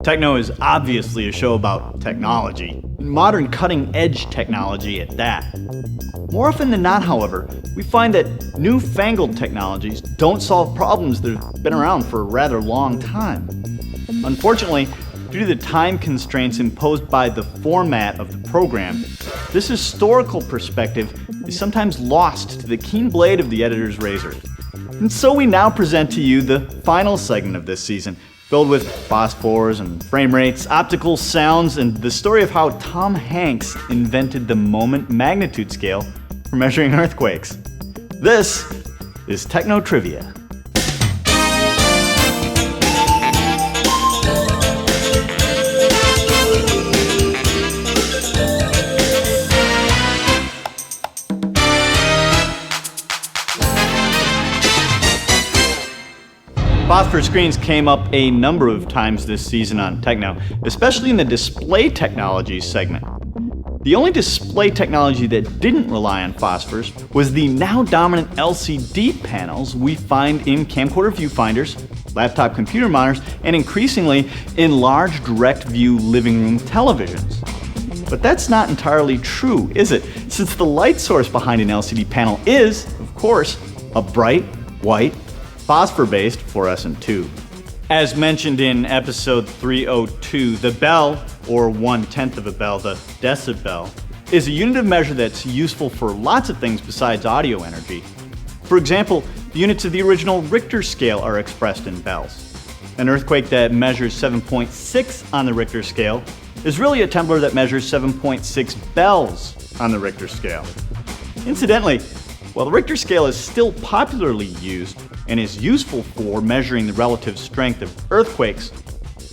TechKnow is obviously a show about technology, modern cutting-edge technology at that. More often than not, however, we find that newfangled technologies don't solve problems that have been around for a rather long time. Unfortunately, due to the time constraints imposed by the format of the program, this historical perspective is sometimes lost to the keen blade of the editor's razor. And so we now present to you the final segment of this season, filled with phosphors and frame rates, optical sounds, and the story of how Tom Hanks invented the moment magnitude scale for measuring earthquakes. This is TechKnow Trivia. Phosphor screens came up a number of times this season on TechKnow, especially in the display technologies segment. The only display technology that didn't rely on phosphors was the now dominant LCD panels we find in camcorder viewfinders, laptop computer monitors, and increasingly in large direct-view living room televisions. But that's not entirely true, is it? Since the light source behind an LCD panel is, of course, a bright, white, phosphor-based fluorescent tube. As mentioned in episode 302, the bell, or 1/10 of a bell, the decibel, is a unit of measure that's useful for lots of things besides audio energy. For example, the units of the original Richter scale are expressed in bells. An earthquake that measures 7.6 on the Richter scale is really a temblor that measures 7.6 bells on the Richter scale. Incidentally, while the Richter scale is still popularly used and is useful for measuring the relative strength of earthquakes,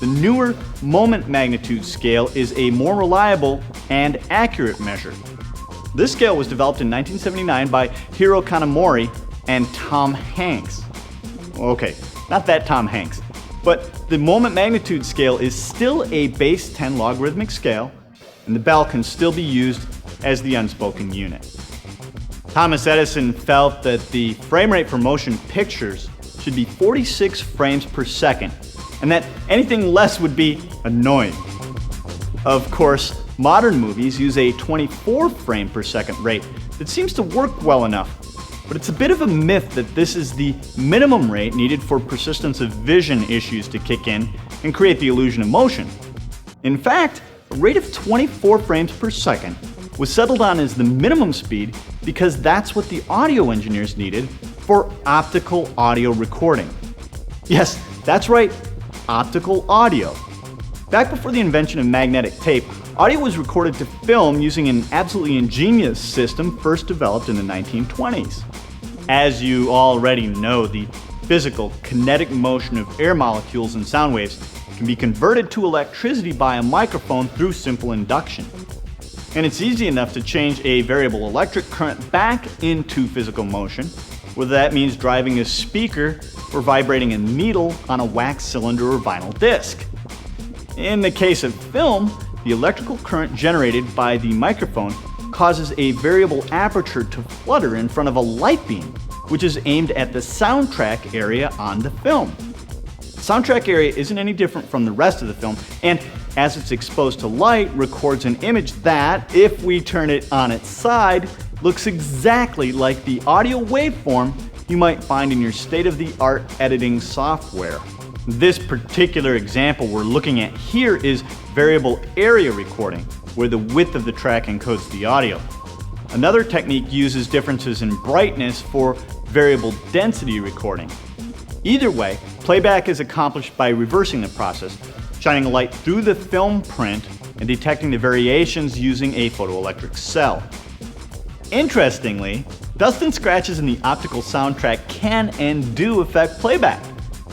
the newer moment magnitude scale is a more reliable and accurate measure. This scale was developed in 1979 by Hiro Kanamori and Tom Hanks. Okay, not that Tom Hanks, but the moment magnitude scale is still a base 10 logarithmic scale, and the bell can still be used as the unspoken unit. Thomas Edison felt that the frame rate for motion pictures should be 46 frames per second, and that anything less would be annoying. Of course, modern movies use a 24 frame per second rate that seems to work well enough, but it's a bit of a myth that this is the minimum rate needed for persistence of vision issues to kick in and create the illusion of motion. In fact, a rate of 24 frames per second was settled on as the minimum speed because that's what the audio engineers needed for optical audio recording. Yes, that's right, optical audio. Back before the invention of magnetic tape, audio was recorded to film using an absolutely ingenious system first developed in the 1920s. As you already know, the physical, kinetic motion of air molecules and sound waves can be converted to electricity by a microphone through simple induction. And it's easy enough to change a variable electric current back into physical motion, whether that means driving a speaker or vibrating a needle on a wax cylinder or vinyl disc. In the case of film, the electrical current generated by the microphone causes a variable aperture to flutter in front of a light beam, which is aimed at the soundtrack area on the film. The soundtrack area isn't any different from the rest of the film, and as it's exposed to light, records an image that, if we turn it on its side, looks exactly like the audio waveform you might find in your state-of-the-art editing software. This particular example we're looking at here is variable area recording, where the width of the track encodes the audio. Another technique uses differences in brightness for variable density recording. Either way, playback is accomplished by reversing the process, shining a light through the film print and detecting the variations using a photoelectric cell. Interestingly, dust and scratches in the optical soundtrack can and do affect playback,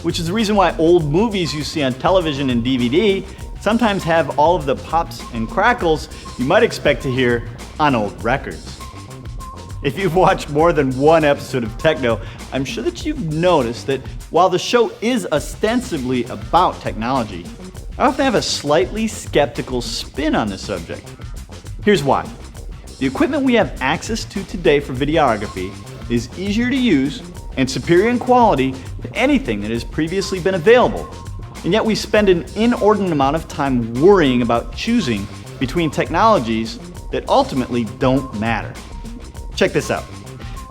which is the reason why old movies you see on television and DVD sometimes have all of the pops and crackles you might expect to hear on old records. If you've watched more than one episode of TechKnow, I'm sure that you've noticed that while the show is ostensibly about technology, I often have a slightly skeptical spin on the subject. Here's why. The equipment we have access to today for videography is easier to use and superior in quality to anything that has previously been available. And yet we spend an inordinate amount of time worrying about choosing between technologies that ultimately don't matter. Check this out.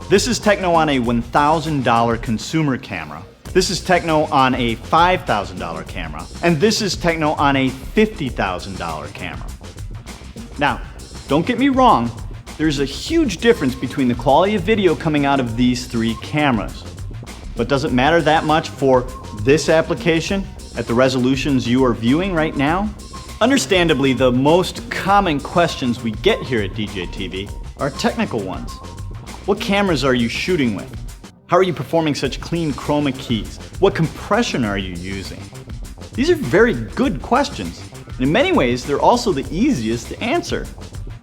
This is TechKnow on a $1,000 consumer camera. This is TechKnow on a $5,000 camera. And this is TechKnow on a $50,000 camera. Now, don't get me wrong, there's a huge difference between the quality of video coming out of these three cameras. But does it matter that much for this application at the resolutions you are viewing right now? Understandably, the most common questions we get here at DJTV are technical ones. What cameras are you shooting with? How are you performing such clean chroma keys? What compression are you using? These are very good questions, and in many ways they're also the easiest to answer.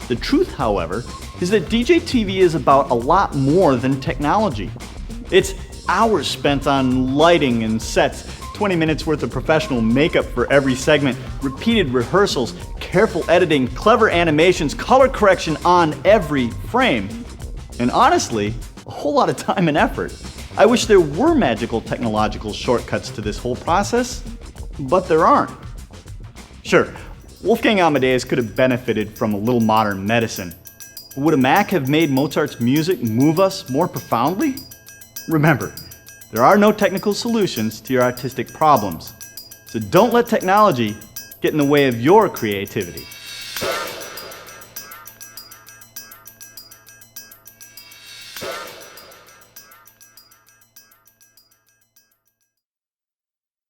The truth, however, is that DJTV is about a lot more than technology. It's hours spent on lighting and sets, 20 minutes worth of professional makeup for every segment, repeated rehearsals, careful editing, clever animations, color correction on every frame, and honestly, a whole lot of time and effort. I wish there were magical technological shortcuts to this whole process, but there aren't. Sure, Wolfgang Amadeus could have benefited from a little modern medicine. But would a Mac have made Mozart's music move us more profoundly? Remember, there are no technical solutions to your artistic problems, so don't let technology get in the way of your creativity.